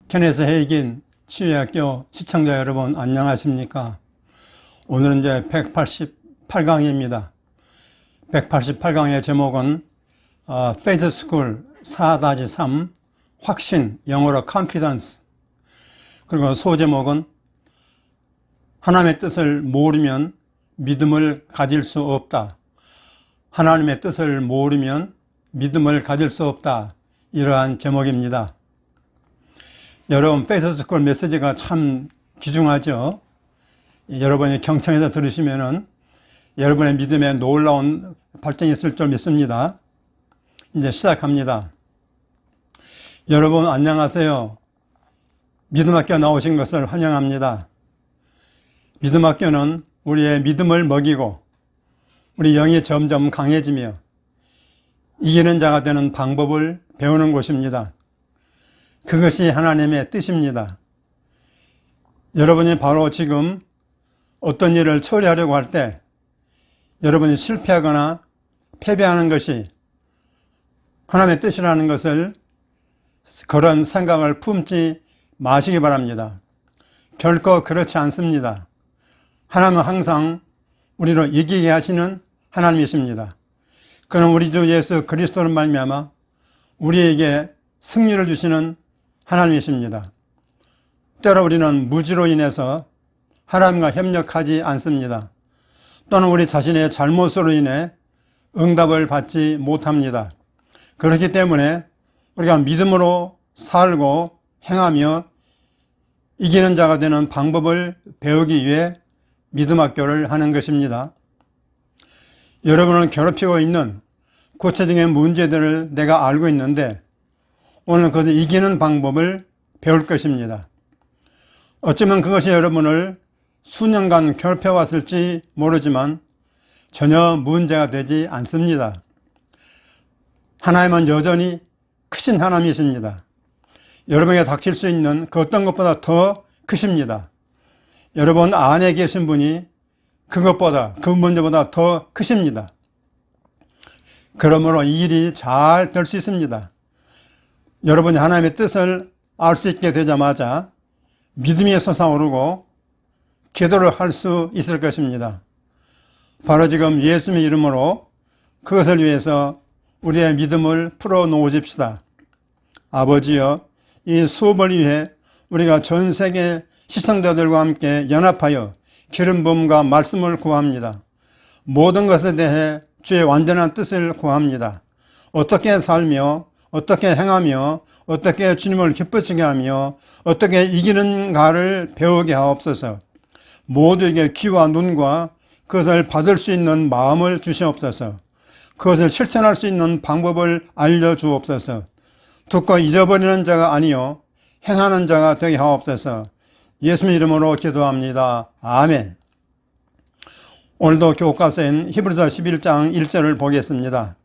케네스 헤이긴 치유학교 시청자 여러분 안녕하십니까? 오늘은 이제 188강입니다. 188강의 제목은 Faith School 4-3 확신, 영어로 confidence. 그리고 소제목은 하나님의 뜻을 모르면 믿음을 가질 수 없다. 하나님의 뜻을 모르면 믿음을 가질 수 없다. 이러한 제목입니다. 여러분, 페이스 스쿨 메시지가 참 귀중하죠. 여러분이 경청해서 들으시면은 여러분의 믿음에 놀라운 발전이 있을 줄 믿습니다. 이제 시작합니다. 여러분 안녕하세요. 믿음학교 나오신 것을 환영합니다. 믿음학교는 우리의 믿음을 먹이고 우리 영이 점점 강해지며 이기는 자가 되는 방법을 배우는 곳입니다. 그것이 하나님의 뜻입니다. 여러분이 바로 지금 어떤 일을 처리하려고 할 때 여러분이 실패하거나 패배하는 것이 하나님의 뜻이라는 것을 그런 생각을 품지 마시기 바랍니다. 결코 그렇지 않습니다. 하나님은 항상 우리를 이기게 하시는 하나님이십니다. 그는 우리 주 예수 그리스도를 말미암아 우리에게 승리를 주시는 하나님이십니다. 때로 우리는 무지로 인해서 하나님과 협력하지 않습니다. 또는 우리 자신의 잘못으로 인해 응답을 받지 못합니다. 그렇기 때문에 우리가 믿음으로 살고 행하며 이기는 자가 되는 방법을 배우기 위해 믿음학교를 하는 것입니다. 여러분을 괴롭히고 있는 구체적인 문제들을 내가 알고 있는데 오늘 그것을 이기는 방법을 배울 것입니다. 어쩌면 그것이 여러분을 수년간 괴롭혀왔을지 모르지만 전혀 문제가 되지 않습니다. 하나님은 여전히 크신 하나님이십니다. 여러분에게 닥칠 수 있는 그 어떤 것보다 더 크십니다. 여러분 안에 계신 분이 그것보다, 그 문제보다 더 크십니다. 그러므로 이 일이 잘 될 수 있습니다. 여러분이 하나님의 뜻을 알 수 있게 되자마자 믿음이 솟아오르고 기도를 할 수 있을 것입니다. 바로 지금 예수님의 이름으로 그것을 위해서 우리의 믿음을 풀어놓으십시다. 아버지여, 이 수업을 위해 우리가 전 세계 시청자들과 함께 연합하여 기름 부음과 말씀을 구합니다. 모든 것에 대해 주의 완전한 뜻을 구합니다. 어떻게 살며 어떻게 행하며 어떻게 주님을 기쁘시게 하며 어떻게 이기는가를 배우게 하옵소서. 모두에게 귀와 눈과 그것을 받을 수 있는 마음을 주시옵소서. 그것을 실천할 수 있는 방법을 알려주옵소서. 듣고 잊어버리는 자가 아니요 행하는 자가 되게 하옵소서. 예수님 이름으로 기도합니다. 아멘. 오늘도 교과서인 히브리서 11장 1절을 보겠습니다.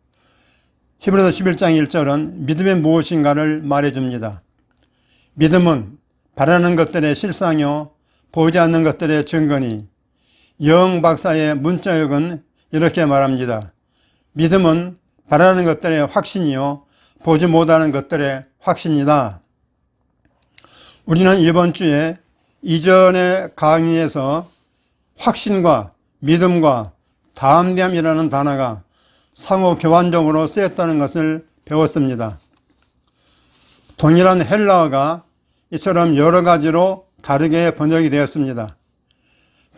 히브리서 11장 1절은 믿음이 무엇인가를 말해줍니다. 믿음은 바라는 것들의 실상이요 보이지 않는 것들의 증거니. 영 박사의 문자역은 이렇게 말합니다. 믿음은 바라는 것들의 확신이요 보지 못하는 것들의 확신이다. 우리는 이번 주에 이전의 강의에서 확신과 믿음과 담대함이라는 단어가 상호 교환적으로 쓰였다는 것을 배웠습니다. 동일한 헬라어가 이처럼 여러 가지로 다르게 번역이 되었습니다.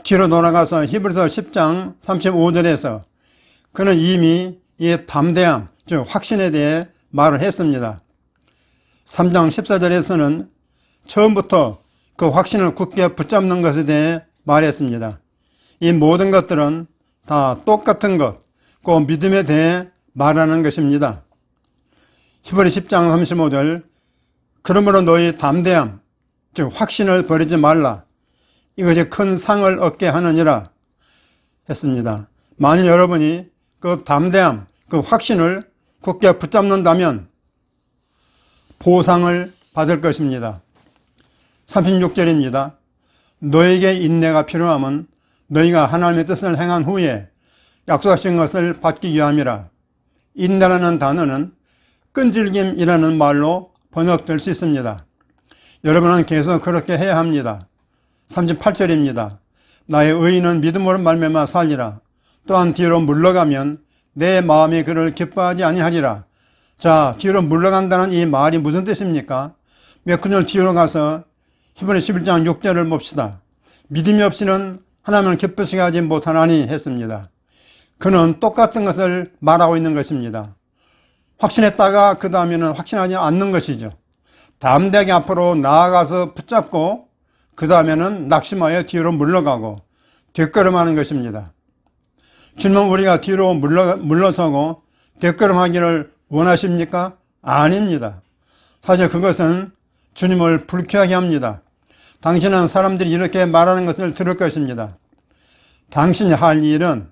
뒤로 돌아가서 히브리서 10장 35절에서 그는 이미 이 담대함, 즉 확신에 대해 말을 했습니다. 3장 14절에서는 처음부터 그 확신을 굳게 붙잡는 것에 대해 말했습니다. 이 모든 것들은 다 똑같은 것, 그 믿음에 대해 말하는 것입니다. 히브리 10장 35절 그러므로 너희 담대함, 즉 확신을 버리지 말라. 이것이 큰 상을 얻게 하느니라 했습니다. 만일 여러분이 그 담대함, 그 확신을 굳게 붙잡는다면 보상을 받을 것입니다. 36절입니다. 너에게 인내가 필요함은 너희가 하나님의 뜻을 행한 후에 약속하신 것을 받기 위함이라. 인내라는 단어는 끈질김이라는 말로 번역될 수 있습니다. 여러분은 계속 그렇게 해야 합니다. 38절입니다. 나의 의인은 믿음으로 말미암아 살리라. 또한 뒤로 물러가면 내 마음이 그를 기뻐하지 아니하리라. 자, 뒤로 물러간다는 이 말이 무슨 뜻입니까? 몇 구절 뒤로 가서 히브리 11장 6절을 봅시다. 믿음이 없이는 하나님을 기쁘시게 하지 못하나니 했습니다. 그는 똑같은 것을 말하고 있는 것입니다. 확신했다가 그 다음에는 확신하지 않는 것이죠. 담대하게 앞으로 나아가서 붙잡고 그 다음에는 낙심하여 뒤로 물러가고 뒷걸음하는 것입니다. 주님은 우리가 뒤로 물러서고 뒷걸음하기를 원하십니까? 아닙니다. 사실 그것은 주님을 불쾌하게 합니다. 당신은 사람들이 이렇게 말하는 것을 들을 것입니다. 당신이 할 일은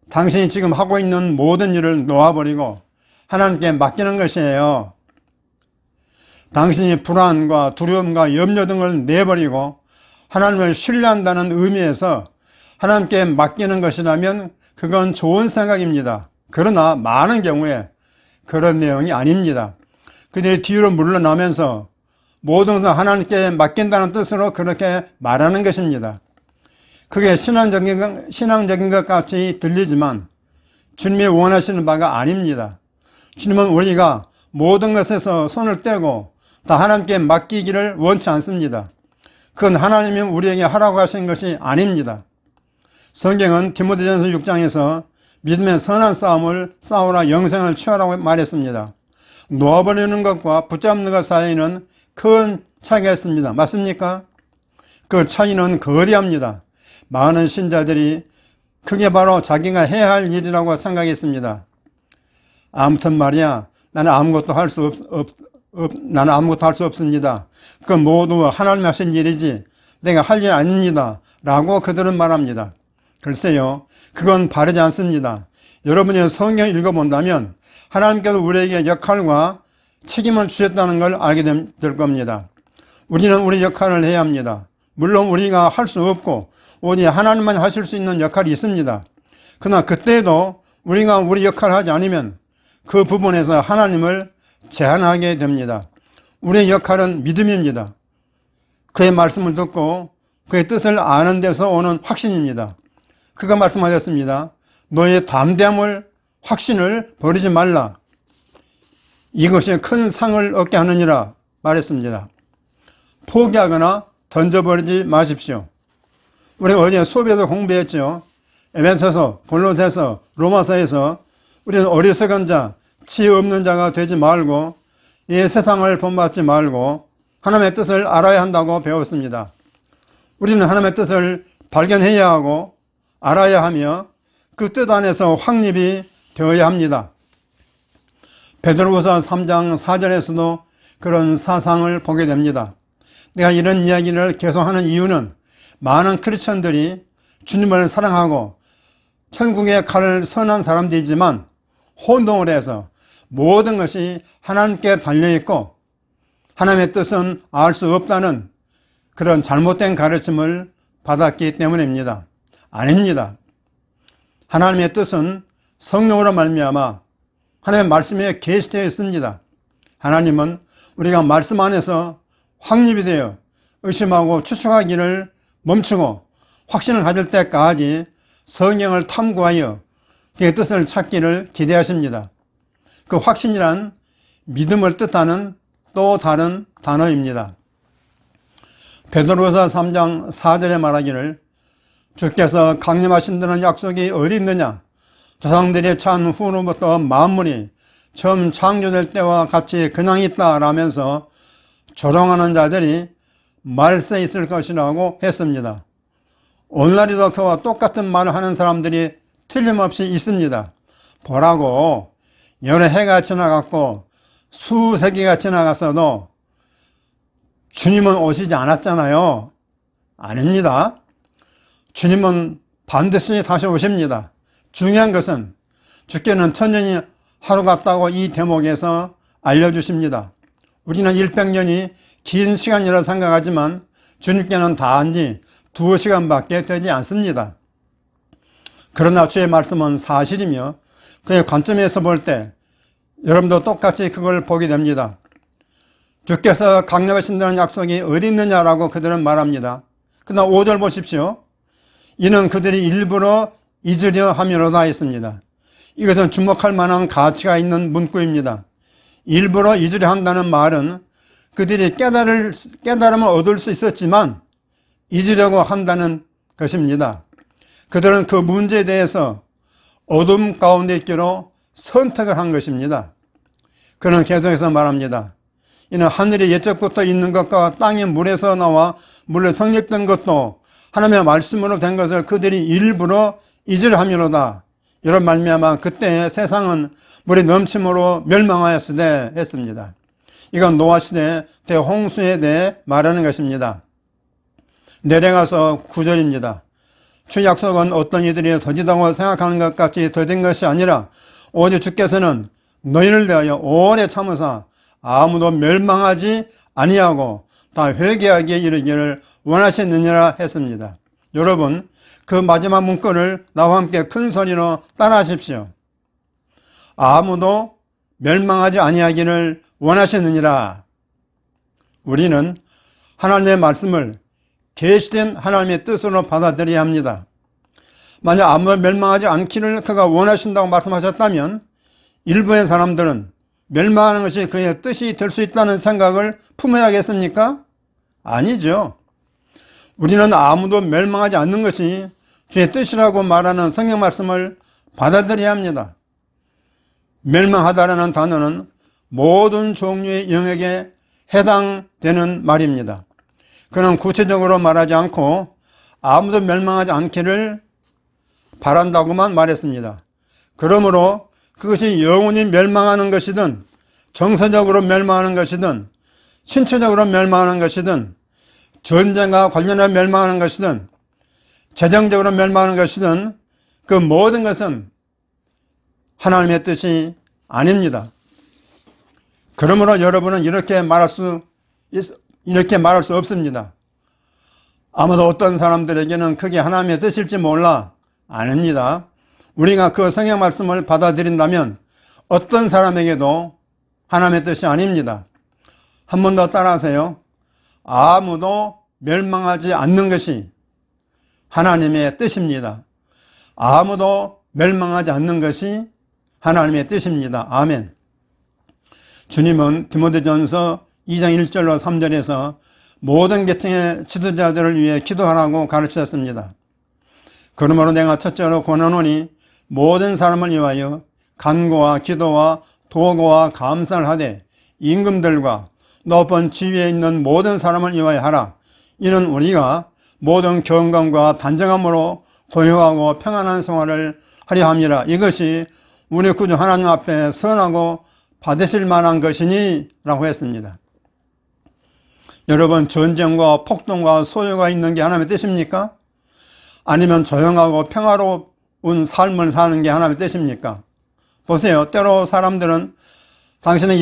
당신이 지금 하고 있는 모든 일을 놓아버리고 하나님께 맡기는 것이에요. 당신이 불안과 두려움과 염려 등을 내버리고 하나님을 신뢰한다는 의미에서 하나님께 맡기는 것이라면 그건 좋은 생각입니다. 그러나 많은 경우에 그런 내용이 아닙니다. 그들이 뒤로 물러나면서 모든 것을 하나님께 맡긴다는 뜻으로 그렇게 말하는 것입니다. 그게 신앙적인 것 같이 들리지만 주님이 원하시는 바가 아닙니다. 주님은 우리가 모든 것에서 손을 떼고 다 하나님께 맡기기를 원치 않습니다. 그건 하나님이 우리에게 하라고 하신 것이 아닙니다. 성경은 디모데전서 6장에서 믿음의 선한 싸움을 싸우라 영생을 취하라고 말했습니다. 놓아버리는 것과 붙잡는 것 사이에는 큰 차이가 있습니다. 맞습니까? 그 차이는 거대합니다. 많은 신자들이 그게 바로 자기가 해야 할 일이라고 생각했습니다. 아무튼 말이야, 나는 아무것도 할 수 없습니다. 그건 모두 하나님이 하신 일이지 내가 할 일 아닙니다. 라고 그들은 말합니다. 글쎄요, 그건 바르지 않습니다. 여러분이 성경을 읽어본다면 하나님께서 우리에게 역할과 책임을 주셨다는 걸 알게 될 겁니다. 우리는 우리 역할을 해야 합니다. 물론 우리가 할 수 없고 오직 하나님만 하실 수 있는 역할이 있습니다. 그러나 그때도 우리가 우리 역할을 하지 않으면 그 부분에서 하나님을 제한하게 됩니다. 우리의 역할은 믿음입니다. 그의 말씀을 듣고 그의 뜻을 아는 데서 오는 확신입니다. 그가 말씀하셨습니다. 너의 담대함을 확신을 버리지 말라. 이것이 큰 상을 얻게 하느니라 말했습니다. 포기하거나 던져버리지 마십시오. 우리가 어제 수업에서 공부했죠. 에베소서, 골로새서, 로마서에서 우리는 어리석은 자, 지혜 없는 자가 되지 말고 이 세상을 본받지 말고 하나님의 뜻을 알아야 한다고 배웠습니다. 우리는 하나님의 뜻을 발견해야 하고 알아야 하며 그 뜻 안에서 확립이 되어야 합니다. 베드로후서 3장 4절에서도 그런 사상을 보게 됩니다. 내가 이런 이야기를 계속하는 이유는 많은 크리스천들이 주님을 사랑하고 천국에 갈 선한 사람들이지만 혼동을 해서 모든 것이 하나님께 달려있고 하나님의 뜻은 알 수 없다는 그런 잘못된 가르침을 받았기 때문입니다. 아닙니다. 하나님의 뜻은 성령으로 말미암아 하나님의 말씀에 계시되어 있습니다. 하나님은 우리가 말씀 안에서 확립이 되어 의심하고 추측하기를 멈추고 확신을 가질 때까지 성경을 탐구하여 그의 뜻을 찾기를 기대하십니다. 그 확신이란 믿음을 뜻하는 또 다른 단어입니다. 베드로후서 3장 4절에 말하기를 주께서 강림하신 다는 약속이 어디 있느냐? 조상들이 찬 후로부터 만물이 처음 창조될 때와 같이 그냥 있다 라면서 조롱하는 자들이 말세 있을 것이라고 했습니다. 오늘날에도 그와 똑같은 말을 하는 사람들이 틀림없이 있습니다. 보라고 여러 해가 지나갔고 수세기가 지나갔어도 주님은 오시지 않았잖아요. 아닙니다. 주님은 반드시 다시 오십니다. 중요한 것은 주께는 천년이 하루 같다고 이 대목에서 알려주십니다. 우리는 100년이 긴 시간이라 생각하지만 주님께는 단지 2시간밖에 되지 않습니다. 그러나 주의 말씀은 사실이며 그의 관점에서 볼 때 여러분도 똑같이 그걸 보게 됩니다. 주께서 강림하신다는 약속이 어디 있느냐라고 그들은 말합니다. 그러나 5절 보십시오. 이는 그들이 일부러 잊으려 함이로다 했습니다. 이것은 주목할 만한 가치가 있는 문구입니다. 일부러 잊으려 한다는 말은 그들이 깨달음을 얻을 수 있었지만 잊으려고 한다는 것입니다. 그들은 그 문제에 대해서 어둠 가운데 있기로 선택을 한 것입니다. 그는 계속해서 말합니다. 이는 하늘이 옛적부터 있는 것과 땅이 물에서 나와 물로 성립된 것도 하나님의 말씀으로 된 것을 그들이 일부러 잊으려 함이로다. 이런 말미암아 그때 세상은 물이 넘침으로 멸망하였으되 했습니다. 이건 노아 시대 대홍수에 대해 말하는 것입니다. 내려가서 9절입니다. 주 약속은 어떤 이들이 더디다고 생각하는 것 같이 더딘 것이 아니라 오직 주께서는 너희를 대하여 오래 참으사 아무도 멸망하지 아니하고 다 회개하기에 이르기를 원하셨느니라 했습니다. 여러분, 그 마지막 문구를 나와 함께 큰 소리로 따라하십시오. 아무도 멸망하지 아니하기를 원하셨느니라. 우리는 하나님의 말씀을 계시된 하나님의 뜻으로 받아들여야 합니다. 만약 아무도 멸망하지 않기를 그가 원하신다고 말씀하셨다면 일부의 사람들은 멸망하는 것이 그의 뜻이 될 수 있다는 생각을 품어야겠습니까? 아니죠. 우리는 아무도 멸망하지 않는 것이 주의 뜻이라고 말하는 성경 말씀을 받아들여야 합니다. 멸망하다라는 단어는 모든 종류의 영역에 해당되는 말입니다. 그는 구체적으로 말하지 않고 아무도 멸망하지 않기를 바란다고만 말했습니다. 그러므로 그것이 영원히 멸망하는 것이든 정서적으로 멸망하는 것이든 신체적으로 멸망하는 것이든 전쟁과 관련해 멸망하는 것이든 재정적으로 멸망하는 것이든 그 모든 것은 하나님의 뜻이 아닙니다. 그러므로 여러분은 이렇게 말할 수 없습니다. 아마도 어떤 사람들에게는 그게 하나님의 뜻일지 몰라. 아닙니다. 우리가 그 성경 말씀을 받아들인다면 어떤 사람에게도 하나님의 뜻이 아닙니다. 한 번 더 따라하세요. 아무도 멸망하지 않는 것이 하나님의 뜻입니다. 아무도 멸망하지 않는 것이 하나님의 뜻입니다. 아멘. 주님은 디모데전서 2장 1절로 3절에서 모든 계층의 지도자들을 위해 기도하라고 가르치셨습니다. 그러므로 내가 첫째로 권하노니 모든 사람을 위하여 간구와 기도와 도구와 감사를 하되 임금들과 높은 지위에 있는 모든 사람을 위하여 하라. 이는 우리가 모든 경건과 단정함으로 고요하고 평안한 생활을 하려 함이라. 이것이 우리 구주 하나님 앞에 선하고 받으실 만한 것이니 라고 했습니다. 여러분, 전쟁과 폭동과 소요가 있는 게 하나님의 뜻입니까? 아니면 조용하고 평화로운 삶을 사는 게 하나님의 뜻입니까? 보세요. 때로 사람들은 당신은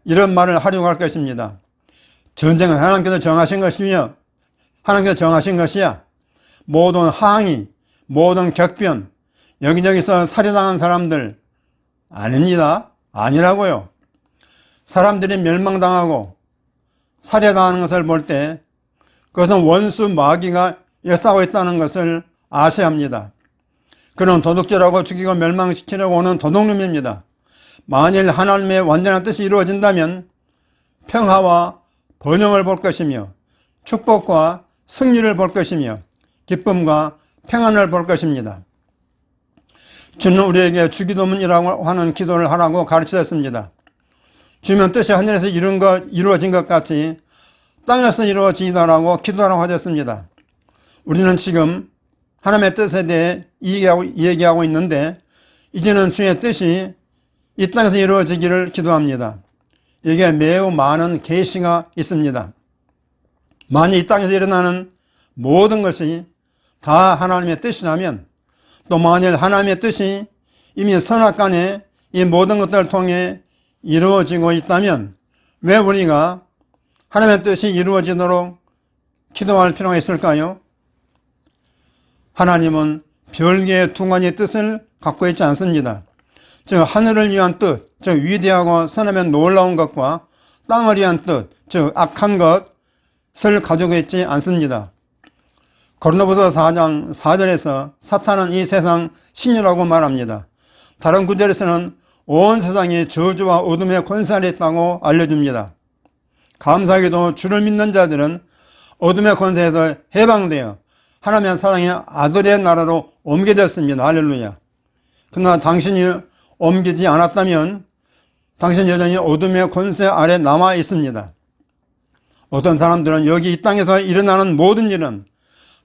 이런 말을 하려고 할 것입니다. 전쟁은 하나님께서 정하신 것이며 하나님께서 정하신 것이야. 모든 항의, 모든 격변, 여기저기서 살해당한 사람들 아닙니다. 아니라고요. 사람들이 멸망당하고 살해당하는 것을 볼 때 그것은 원수 마귀가 역사하고 있다는 것을 아셔야 합니다. 그는 도둑질하고 죽이고 멸망시키려고 오는 도둑놈입니다. 만일 하나님의 완전한 뜻이 이루어진다면 평화와 번영을 볼 것이며 축복과 승리를 볼 것이며 기쁨과 평안을 볼 것입니다. 주는 우리에게 주기도문이라고 하는 기도를 하라고 가르치셨습니다. 주님은 뜻이 하늘에서 이루어진 것 같이 땅에서 이루어지다라고 기도하라고 하셨습니다. 우리는 지금 하나님의 뜻에 대해 얘기하고 있는데 이제는 주의 뜻이 이 땅에서 이루어지기를 기도합니다. 이게 매우 많은 계시가 있습니다. 만약 이 땅에서 일어나는 모든 것이 다 하나님의 뜻이라면 또 만일 하나님의 뜻이 이미 선악간에 이 모든 것들을 통해 이루어지고 있다면 왜 우리가 하나님의 뜻이 이루어지도록 기도할 필요가 있을까요? 하나님은 별개의 두 가지의 뜻을 갖고 있지 않습니다. 즉 하늘을 위한 뜻, 즉 위대하고 선하며 놀라운 것과 땅을 위한 뜻, 즉 악한 것을 가지고 있지 않습니다. 고린도후서 4장 4절에서 사탄은 이 세상 신이라고 말합니다. 다른 구절에서는 온 세상이 저주와 어둠의 권세 아래 있다고 알려줍니다. 감사하게도 주를 믿는 자들은 어둠의 권세에서 해방되어 하나님의 사랑의 아들의 나라로 옮겨졌습니다. 할렐루야. 그러나 당신이 옮기지 않았다면 당신 여전히 어둠의 권세 아래 남아 있습니다. 어떤 사람들은 여기 이 땅에서 일어나는 모든 일은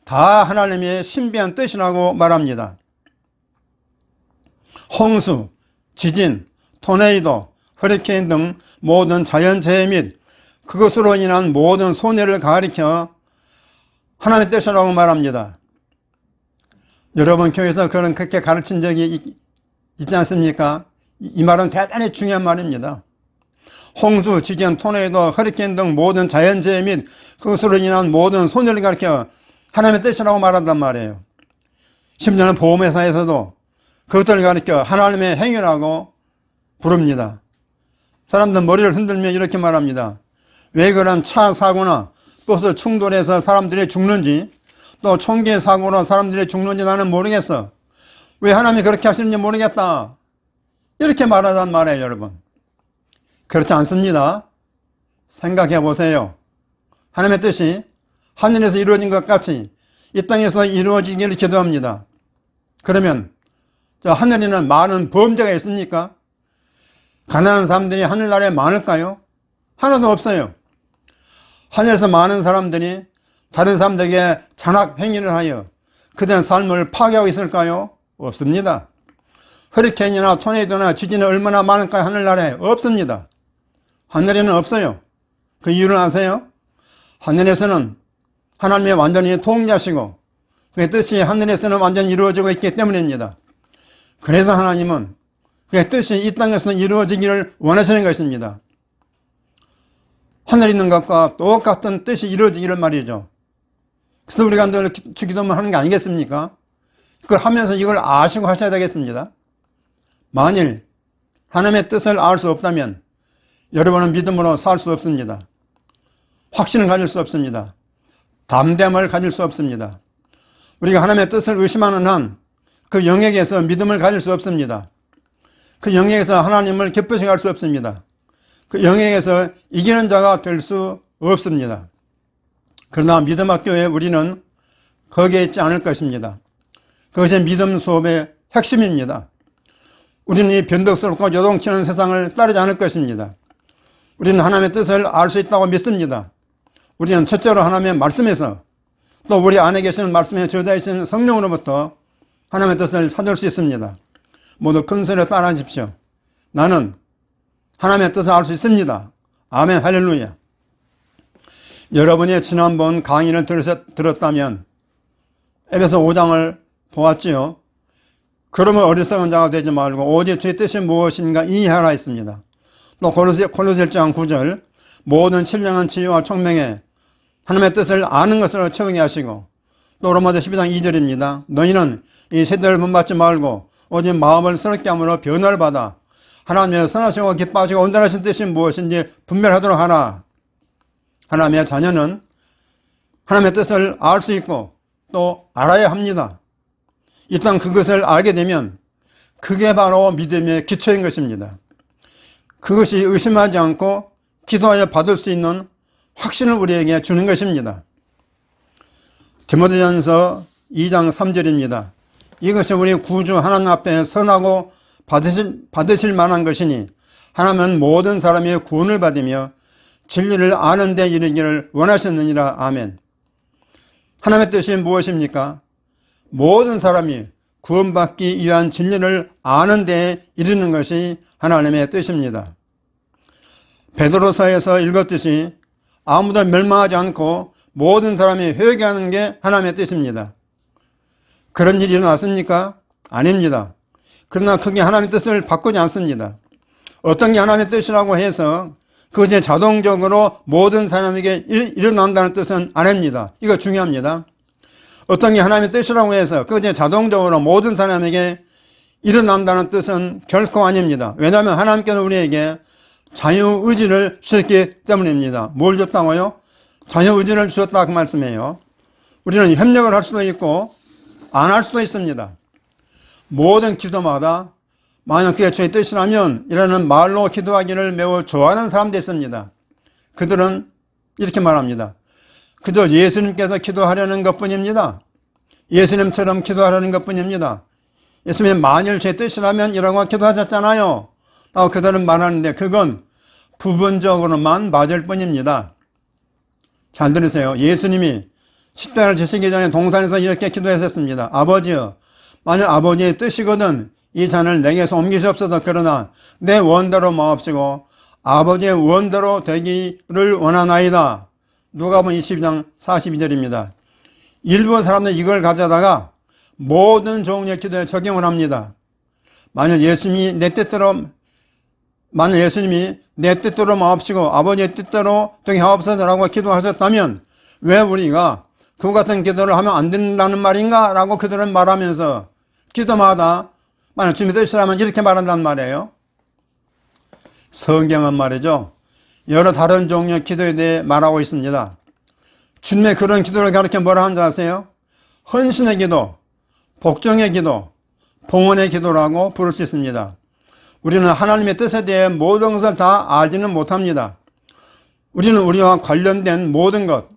다 하나님의 신비한 뜻이라고 말합니다. 홍수, 지진, 토네이도, 허리케인 등 모든 자연재해 및 그것으로 인한 모든 손해를 가리켜 하나님의 뜻이라고 말합니다. 여러분 교회에서 그렇게 가르친 적이 있지 않습니까? 이 말은 대단히 중요한 말입니다. 홍수, 지진, 토네이도, 허리케인 등 모든 자연재해 및 그것으로 인한 모든 손해를 가리켜 하나님의 뜻이라고 말한단 말이에요. 심지어는 보험회사에서도 그것들을 가리켜 하나님의 행위라고 부릅니다. 사람들 머리를 흔들며 이렇게 말합니다. 왜 그런 차 사고나 버스 충돌해서 사람들이 죽는지, 또 총기 사고로 사람들이 죽는지 나는 모르겠어. 왜 하나님이 그렇게 하시는지 모르겠다. 이렇게 말하단 말이에요, 여러분. 그렇지 않습니다. 생각해 보세요. 하나님의 뜻이 하늘에서 이루어진 것 같이 이 땅에서 이루어지기를 기도합니다. 그러면 하늘에는 많은 범죄가 있습니까? 가난한 사람들이 하늘나라에 많을까요? 하나도 없어요. 하늘에서 많은 사람들이 다른 사람들에게 잔악 행위를 하여 그들의 삶을 파괴하고 있을까요? 없습니다. 허리케인이나 토네이도나 지진이 얼마나 많을까요? 하늘나라에 없습니다. 하늘에는 없어요. 그 이유를 아세요? 하늘에서는 하나님이 완전히 통제하시고 그의 뜻이 하늘에서는 완전히 이루어지고 있기 때문입니다. 그래서 하나님은 그의 뜻이 이 땅에서는 이루어지기를 원하시는 것입니다. 하늘에 있는 것과 똑같은 뜻이 이루어지기를 말이죠. 그래서 우리가 늘 주기도문 하는 게 아니겠습니까? 그걸 하면서 이걸 아시고 하셔야 되겠습니다. 만일 하나님의 뜻을 알 수 없다면 여러분은 믿음으로 살 수 없습니다. 확신을 가질 수 없습니다. 담대함을 가질 수 없습니다. 우리가 하나님의 뜻을 의심하는 한 그 영역에서 믿음을 가질 수 없습니다. 그 영역에서 하나님을 기쁘시게 할 수 없습니다. 그 영역에서 이기는 자가 될 수 없습니다. 그러나 믿음학교에 우리는 거기에 있지 않을 것입니다. 그것이 믿음 수업의 핵심입니다. 우리는 이 변덕스럽고 요동치는 세상을 따르지 않을 것입니다. 우리는 하나님의 뜻을 알 수 있다고 믿습니다. 우리는 첫째로 하나님의 말씀에서 또 우리 안에 계시는 말씀의 저자이신 성령으로부터 하나님의 뜻을 찾을 수 있습니다. 모두 큰 소리로 따라하십시오. 나는 하나님의 뜻을 알 수 있습니다. 아멘, 할렐루야. 여러분이 지난번 강의를 들었다면 에베소 5장을 보았지요. 그러면 어리석은 자가 되지 말고 오직 주의 뜻이 무엇인가 이해하라 했습니다. 또 고로새 1장 9절 모든 신령한 지혜와 총명에 하나님의 뜻을 아는 것으로 채우게 하시고 또 로마서 12장 2절입니다. 너희는 이 세대를 본받지 말고 오직 마음을 새롭게 함으로 변화를 받아 하나님의 선하시고 기뻐하시고 온전하신 뜻이 무엇인지 분별하도록 하라. 하나님의 자녀는 하나님의 뜻을 알 수 있고 또 알아야 합니다. 일단 그것을 알게 되면 그게 바로 믿음의 기초인 것입니다. 그것이 의심하지 않고 기도하여 받을 수 있는 확신을 우리에게 주는 것입니다. 디모데전서 2장 3절입니다. 이것이 우리 구주 하나님 앞에 선하고 받으실 만한 것이니 하나님은 모든 사람이 구원을 받으며 진리를 아는 데 이르기를 원하셨느니라. 아멘. 하나님의 뜻이 무엇입니까? 모든 사람이 구원받기 위한 진리를 아는 데 이르는 것이 하나님의 뜻입니다. 베드로서에서 읽었듯이 아무도 멸망하지 않고 모든 사람이 회개하는 게 하나님의 뜻입니다. 그런 일이 일어났습니까? 아닙니다. 그러나 그게 하나님의 뜻을 바꾸지 않습니다. 어떤 게 하나님의 뜻이라고 해서 그것이 자동적으로 모든 사람에게 일어난다는 뜻은 아닙니다. 이거 중요합니다. 어떤 게 하나님의 뜻이라고 해서 그것이 자동적으로 모든 사람에게 일어난다는 뜻은 결코 아닙니다. 왜냐하면 하나님께서 우리에게 자유의지를 주셨기 때문입니다. 뭘 줬다고요? 자유의지를 주셨다 그 말씀이에요. 우리는 협력을 할 수도 있고 안 할 수도 있습니다. 모든 기도마다 만약 그게 주의 뜻이라면 이라는 말로 기도하기를 매우 좋아하는 사람도 있습니다. 그들은 이렇게 말합니다. 그저 예수님께서 기도하려는 것뿐입니다. 예수님처럼 기도하려는 것뿐입니다. 예수님이 만일 제 뜻이라면 이라고 기도하셨잖아요. 라고 그들은 말하는데 그건 부분적으로만 맞을 뿐입니다. 잘 들으세요. 예수님이 십자가를 지시기 전에 동산에서 이렇게 기도하셨습니다. 아버지여, 만일 아버지의 뜻이거든 이 잔을 내게서 옮기시옵소서. 그러나 내 원대로 마옵시고 아버지의 원대로 되기를 원하나이다. 누가복음 22장 42절입니다. 일부 사람들은 이걸 가져다가 모든 종류의 기도에 적용을 합니다. 만일 예수님이 내 뜻대로 마옵시고 아버지의 뜻대로 되게 하옵소서라고 기도하셨다면 왜 우리가 그와 같은 기도를 하면 안 된다는 말인가? 라고 그들은 말하면서 기도마다 만약 주님의 뜻이라면 이렇게 말한단 말이에요. 성경은 말이죠. 여러 다른 종류의 기도에 대해 말하고 있습니다. 주님의 그런 기도를 가르쳐 뭐라 하는지 아세요? 헌신의 기도, 복종의 기도, 봉헌의 기도라고 부를 수 있습니다. 우리는 하나님의 뜻에 대해 모든 것을 다 알지는 못합니다. 우리는 우리와 관련된 모든 것,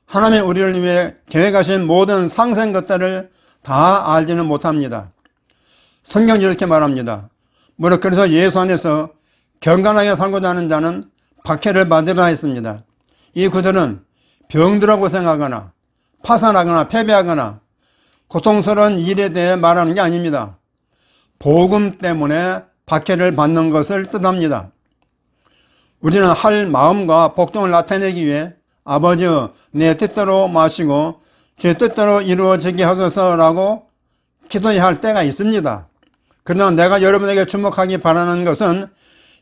하나님의 우리를 위해 계획하신 모든 상생 것들을 다 알지는 못합니다. 성경이 이렇게 말합니다. 그래서 예수 안에서 경건하게 살고자 하는 자는 박해를 받으라 했습니다. 이 구절은 병들어 고생하거나 파산하거나 패배하거나 고통스러운 일에 대해 말하는 게 아닙니다. 복음 때문에 박해를 받는 것을 뜻합니다. 우리는 할 마음과 복종을 나타내기 위해 아버지여 내 뜻대로 마시고 제 뜻대로 이루어지게 하소서라고 기도해야 할 때가 있습니다. 그러나 내가 여러분에게 주목하기 바라는 것은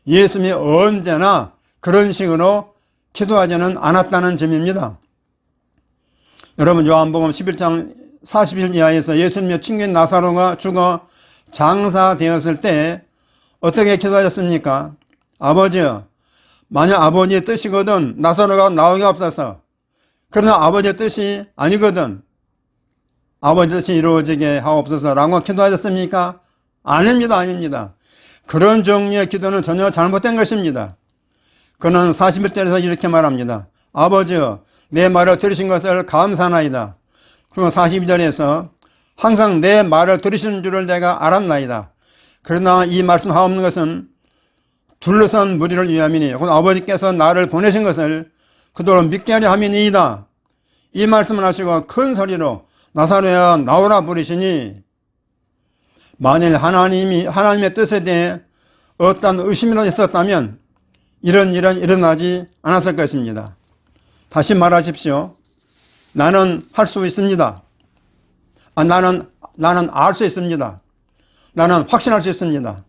예수님이 언제나 그런 식으로 기도하지는 않았다는 점입니다. 여러분 요한복음 11장 40일 이하에서 예수님의 친구인 나사로가 죽어 장사되었을 때 어떻게 기도하셨습니까? 아버지여, 만약 아버지의 뜻이거든 나사로가 나오게 없어서. 그러나 아버지의 뜻이 아니거든 아버지의 뜻이 이루어지게 하옵소서라고 기도하셨습니까? 아닙니다. 그런 종류의 기도는 전혀 잘못된 것입니다. 그는 41절에서 이렇게 말합니다. 아버지여, 내 말을 들으신 것을 감사하나이다. 그리고 42절에서 항상 내 말을 들으시는 줄을 내가 알았나이다. 그러나 이 말씀하옵는 것은 둘러선 무리를 위함이니 아버지께서 나를 보내신 것을 그대로 믿게 하려 함이니이다. 이 말씀을 하시고 큰 소리로 나사로야 나오라 부르시니 만일 하나님의 뜻에 대해 어떤 의심이라도 있었다면 이런 일은 일어나지 않았을 것입니다. 다시 말하십시오. 나는 할 수 있습니다. 나는 알 수 있습니다. 나는 확신할 수 있습니다.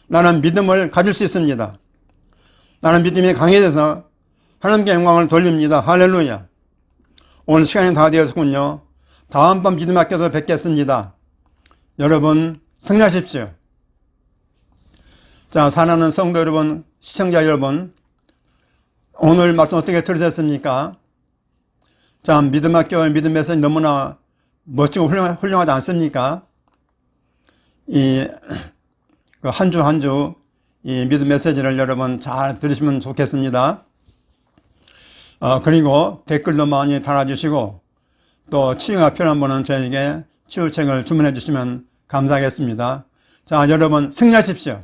나는 믿음을 가질 수 있습니다. 나는 믿음이 강해져서 하나님께 영광을 돌립니다. 할렐루야. 오늘 시간이 다 되었군요. 다음번 믿음 학교에서 뵙겠습니다. 여러분 승리하십시오. 자, 사랑하는 성도 여러분, 시청자 여러분, 오늘 말씀 어떻게 들으셨습니까? 자, 믿음 학교의 믿음 메시지 너무나 멋지고 훌륭하지 않습니까? 한 주 한 주 이 믿음 메시지를 여러분 잘 들으시면 좋겠습니다. 그리고 댓글도 많이 달아주시고 또 치유가 필요한 분은 저에게 치유책을 주문해 주시면 감사하겠습니다. 자, 여러분 승리하십시오.